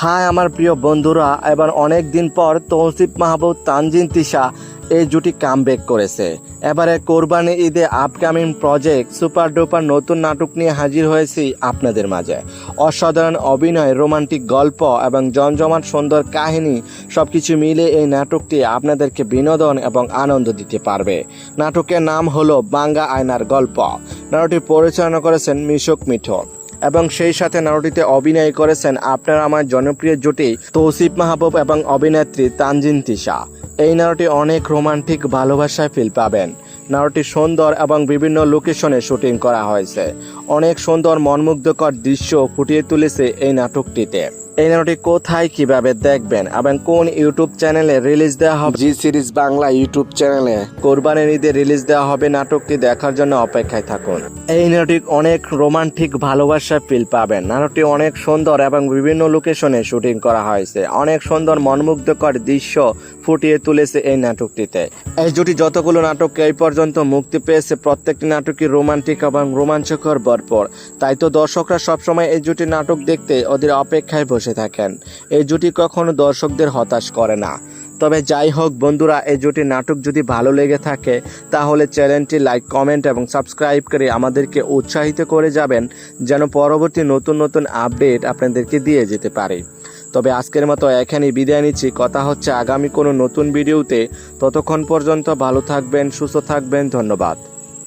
High আমার প্রিয় বন্ধুরা, এবার অনেক দিন পর তৌসিফ মাহবুব তানজিন তিশা এই জুটি কামব্যাক করেছে। এবারে কোরবানি ঈদে আপকামিং প্রজেক্ট সুপার ডুপার নতুন নাটক নিয়ে হাজির হয়েছি আপনাদের মাঝে। অসাধারণ অভিনয়, রোমান্টিক গল্প এবং জমজমাট সুন্দর কাহিনী সবকিছু মিলে এই নাটকটি আপনাদেরকে বিনোদন এবং আনন্দ দিতে পারবে। নাটকের নাম হলো বাঙ্গা আয়নার গল্প। নাটকটি পরিচালনা করেছেন মিশুক মিঠু এবং সেই সাথে নাটকটিতে অভিনয় করেছেন আপনার আমার জনপ্রিয় জুটি তৌসিফ মাহবুব এবং অভিনেত্রী তানজিন তিশা। এই নাটকটি অনেক রোমান্টিক ভালোবাসায় ফিল পাবেন। নাটকটি সুন্দর এবং বিভিন্ন লোকেশনে শুটিং করা হয়েছে। অনেক সুন্দর মনমুগ্ধকর দৃশ্য ফুটিয়ে তুলেছে এই নাটকটিতে। এই নাটকটি কোথায় কিভাবে দেখবেন এবং কোন ইউটিউব চ্যানেলে রিলিজ দেওয়া হবে? জি সিরিজ বাংলা ইউটিউব চ্যানেলে কোরবানির ঈদে রিলিজ দেওয়া হবে। নাটকটি দেখার জন্য অপেক্ষায় থাকুন। এই নাটকটি অনেক রোমান্টিক ভালোবাসা ফিল পাবেন। নাটকটি অনেক সুন্দর এবং বিভিন্ন লোকেশনে শুটিং করা হয়েছে। অনেক সুন্দর মনমুগ্ধকর দৃশ্য ফুটিয়ে তুলেছে এই নাটকটিতে। এই জুটি যতগুলো নাটক এই পর্যন্ত মুক্তি পেয়েছে প্রত্যেকটি নাটকই রোমান্টিক এবং রোমাঞ্চকর ভরপুর। তাই তো দর্শকরা সবসময় এই জুটি নাটক দেখতে ওদের অপেক্ষায় বসে থাকেন। এই জুটি কখনো দর্শকদের হতাশ করে না। তবে যাই হোক বন্ধুরা, এই জুটি নাটক যদি ভালো লেগে থাকে তাহলে চ্যানেলটি লাইক, কমেন্ট এবং সাবস্ক্রাইব করে আমাদেরকে উৎসাহিত করে যাবেন, যেন পরবর্তী নতুন নতুন আপডেট আপনাদেরকে দিয়ে যেতে পারি। তবে আজকের মতো এখানেই বিদায় নিচ্ছি। কথা হচ্ছে আগামী কোনো নতুন ভিডিওতে। ততক্ষণ পর্যন্ত ভালো থাকবেন, সুস্থ থাকবেন। ধন্যবাদ।